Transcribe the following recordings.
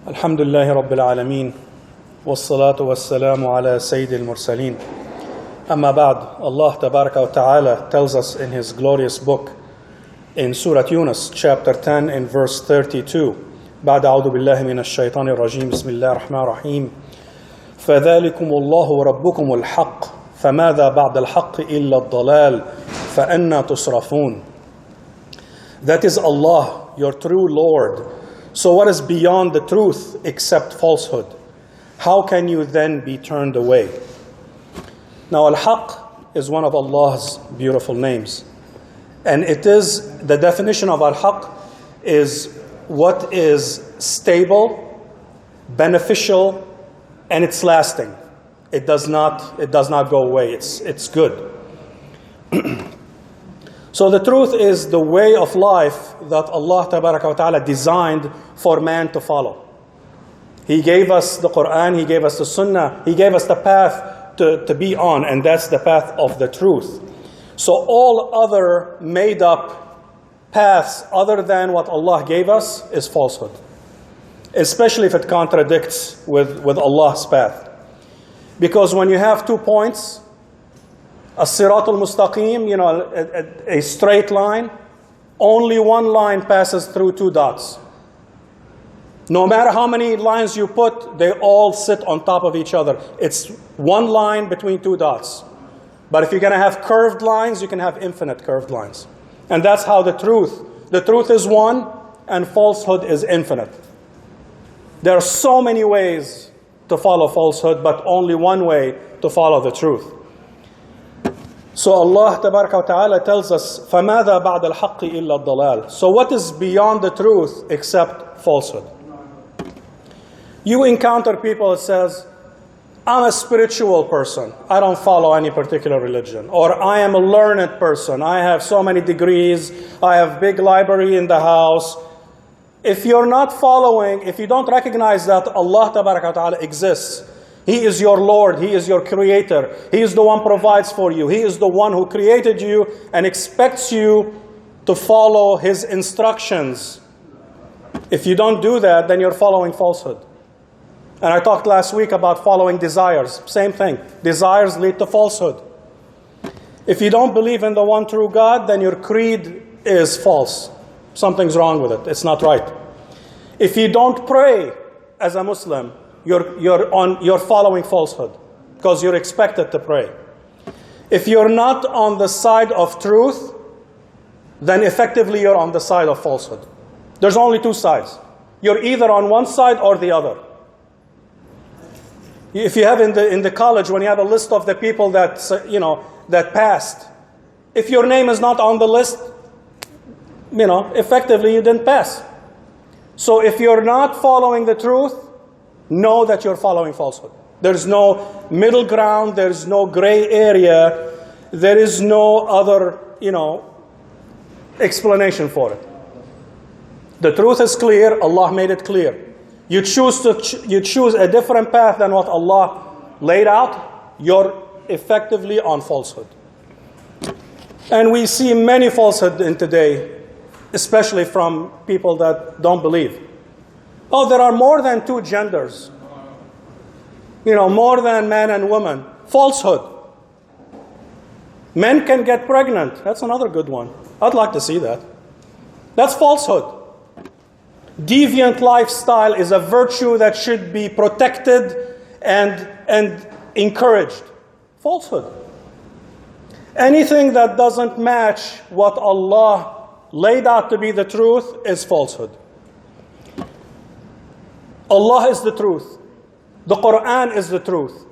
الحمد لله رب العالمين والصلاة والسلام على سيد المرسلين. أما بعد, Allah Tabaraka wa Ta'ala tells us in His glorious book in Surah Yunus, chapter 10 and verse 32. بعد أعوذ بالله من الشيطان الرجيم بسم الله الرحمن الرحيم فذلكم الله ربكم الحق فماذا بعد الحق إلا الضلال فأنا تصرفون. That is Allah, your true Lord. So what is beyond the truth except falsehood? How can you then be turned away? Now, Al-Haq is one of Allah's beautiful names. And it is, the definition of Al-Haq is what is stable, beneficial, and it's lasting. It does not go away. It's good. So the truth is the way of life that Allah Tabaraka wa Ta'ala designed for man to follow. He gave us the Quran, He gave us the Sunnah, He gave us the path to be on, and that's the path of the truth. So all other made up paths other than what Allah gave us is falsehood. Especially if it contradicts with Allah's path. Because when you have 2 points, as-sirat al-mustaqim, a straight line, only one line passes through 2 dots. No matter how many lines you put, they all sit on top of each other. It's one line between 2 dots. But if you're going to have curved lines, you can have infinite curved lines. And that's how the truth is one, and falsehood is infinite. There are so many ways to follow falsehood, but only one way to follow the truth. So Allah Tabaraka wa Ta'ala tells us, فَمَاذَا بَعْدَ الْحَقِّ إِلَّا الضَّلَالِ. So what is beyond the truth except falsehood? You encounter people that says, I'm a spiritual person. I don't follow any particular religion. Or I am a learned person. I have so many degrees. I have big library in the house. If you're not following, if you don't recognize that Allah Tabaraka wa Ta'ala exists, He is your Lord, He is your Creator, He is the one who provides for you, He is the one who created you and expects you to follow His instructions. If you don't do that, then you're following falsehood. And I talked last week about following desires. Same thing. Desires lead to falsehood. If you don't believe in the one true God, then your creed is false. Something's wrong with it. It's not right. If you don't pray as a Muslim, you're following falsehood because you're expected to pray. If you're not on the side of truth, then effectively you're on the side of falsehood. There's only 2 sides. You're either on one side or the other. If you have in the college, when you have a list of the people that passed, if your name is not on the list, effectively you didn't pass. So if you're not following the truth, know that you're following falsehood. There's no middle ground, there's no gray area, there is no other, explanation for it. The truth is clear, Allah made it clear. You choose a different path than what Allah laid out, you're effectively on falsehood. And we see many falsehood in today, especially from people that don't believe. Oh, there are more than 2 genders. More than man and woman. Falsehood. Men can get pregnant. That's another good one. I'd like to see that. That's falsehood. Deviant lifestyle is a virtue that should be protected and encouraged. Falsehood. Anything that doesn't match what Allah laid out to be the truth is falsehood. Allah is the truth. The Quran is the truth.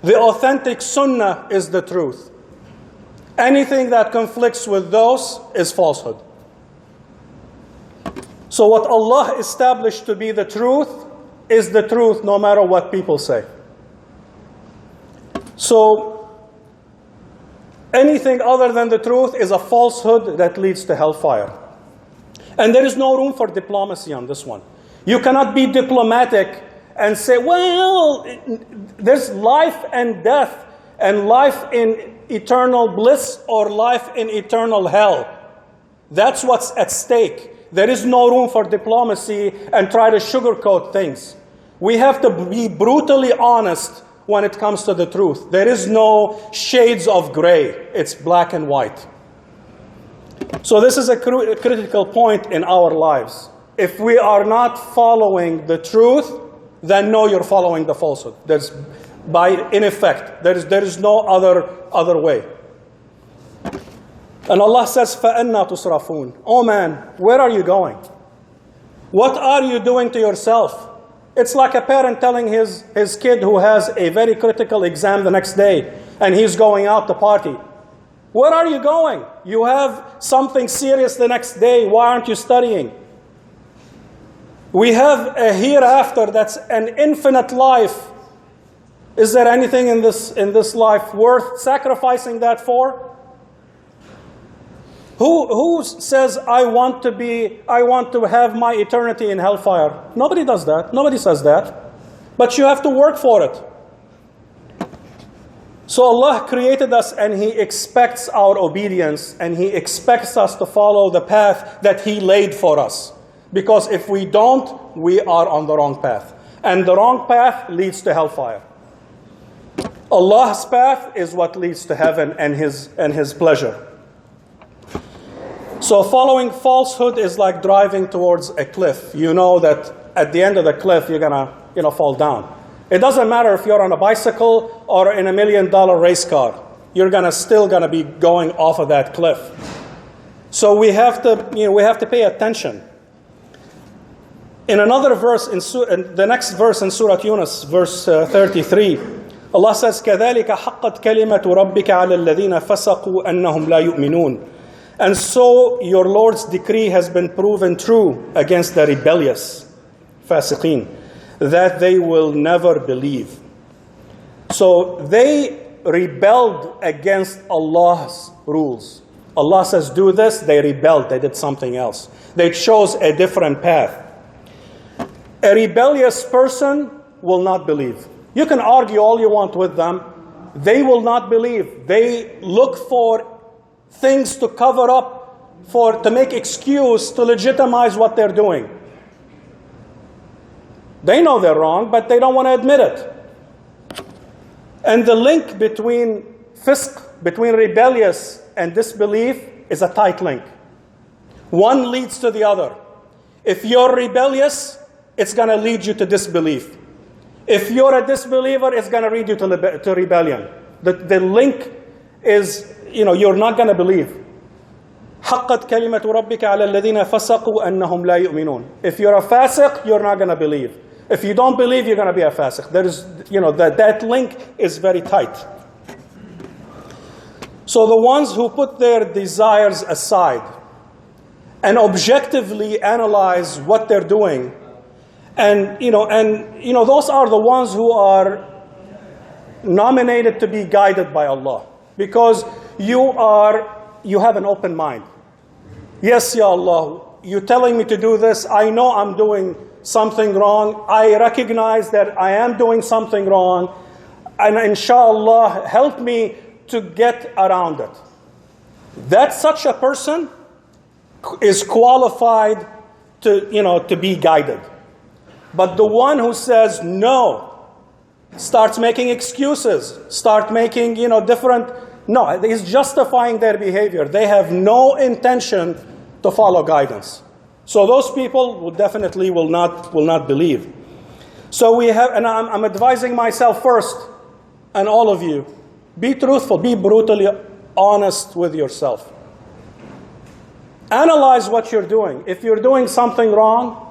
The authentic Sunnah is the truth. Anything that conflicts with those is falsehood. So what Allah established to be the truth is the truth no matter what people say. So anything other than the truth is a falsehood that leads to hellfire. And there is no room for diplomacy on this one. You cannot be diplomatic and say, well, there's life and death, and life in eternal bliss or life in eternal hell. That's what's at stake. There is no room for diplomacy and try to sugarcoat things. We have to be brutally honest when it comes to the truth. There is no shades of gray. It's black and white. So this is a critical point in our lives. If we are not following the truth, then know you're following the falsehood. In effect, there is no other way. And Allah says, فَأَنَّا تُصْرَفُونَ. Oh man, where are you going? What are you doing to yourself? It's like a parent telling his kid who has a very critical exam the next day, and he's going out to party. Where are you going? You have something serious the next day. Why aren't you studying? We have a hereafter that's an infinite life. Is there anything in this life worth sacrificing that for? Who says, I want to have my eternity in hellfire? Nobody does that. Nobody says that. But you have to work for it. So Allah created us and He expects our obedience, and He expects us to follow the path that He laid for us. Because if we don't, we are on the wrong path. And the wrong path leads to hellfire. Allah's path is what leads to heaven and His pleasure. So following falsehood is like driving towards a cliff. You know that at the end of the cliff, you're gonna fall down. It doesn't matter if you're on a bicycle or in $1 million race car. You're still gonna be going off of that cliff. So we have to pay attention. In another verse, in the next verse in Surah Yunus, verse 33, Allah says, كَذَلِكَ حَقَّتْ كَلِمَةُ رَبِّكَ عَلَى الَّذِينَ فَسَقُوا أَنَّهُمْ لَا يُؤْمِنُونَ. And so your Lord's decree has been proven true against the rebellious, fasiqeen, that they will never believe. So they rebelled against Allah's rules. Allah says, do this, they rebelled, they did something else. They chose a different path. A rebellious person will not believe. You can argue all you want with them. They will not believe. They look for things to cover up, to make excuse, to legitimize what they're doing. They know they're wrong, but they don't want to admit it. And the link between rebellious and disbelief is a tight link. One leads to the other. If you're rebellious, it's going to lead you to disbelief. If you're a disbeliever, it's going to lead you to rebellion. The link is, you're not going to believe. حَقَّتْ كَلِمَةُ رَبِّكَ عَلَى الَّذِينَ فَسَقُوا أَنَّهُمْ لَا يُؤْمِنُونَ. If you're a fasiq, you're not going to believe. If you don't believe, you're going to be a fasiq. That link is very tight. So the ones who put their desires aside and objectively analyze what they're doing, and those are the ones who are nominated to be guided by Allah. Because you have an open mind. Yes, Ya Allah, you're telling me to do this. I know I'm doing something wrong. I recognize that I am doing something wrong. And inshallah, help me to get around it. That such a person is qualified to be guided. But the one who says no, starts making excuses, start making he's justifying their behavior. They have no intention to follow guidance. So those people will not believe. So and I'm advising myself first, and all of you, be truthful, be brutally honest with yourself. Analyze what you're doing. If you're doing something wrong,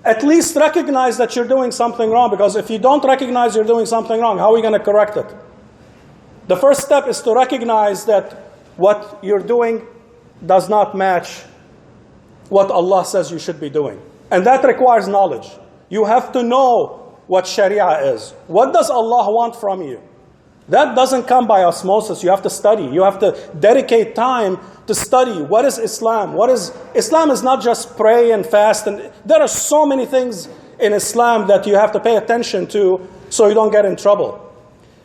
at least recognize that you're doing something wrong, because if you don't recognize you're doing something wrong, how are we going to correct it? The first step is to recognize that what you're doing does not match what Allah says you should be doing. And that requires knowledge. You have to know what Sharia is. What does Allah want from you? That doesn't come by osmosis. You have to study. You have to dedicate time to study. What is Islam? Islam is not just pray and fast. And there are so many things in Islam that you have to pay attention to so you don't get in trouble.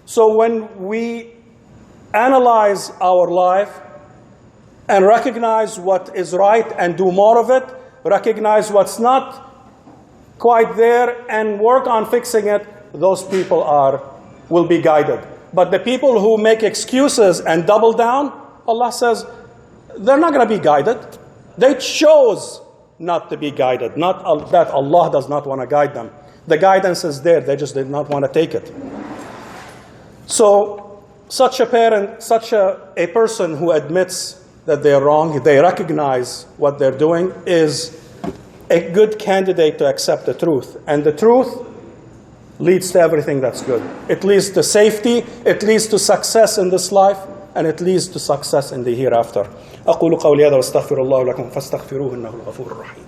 So when we analyze our life and recognize what is right and do more of it, recognize what's not quite there, and work on fixing it, those people will be guided. But the people who make excuses and double down, Allah says, they're not going to be guided. They chose not to be guided, not that Allah does not want to guide them. The guidance is there, they just did not want to take it. So, such a parent, such a person who admits that they're wrong, they recognize what they're doing, is a good candidate to accept the truth. And the truth leads to everything that's good. It leads to safety, it leads to success in this life, and it leads to success in the hereafter. أقول قولي هذا واستغفر الله لكم فاستغفروه إنه الغفور الرحيم.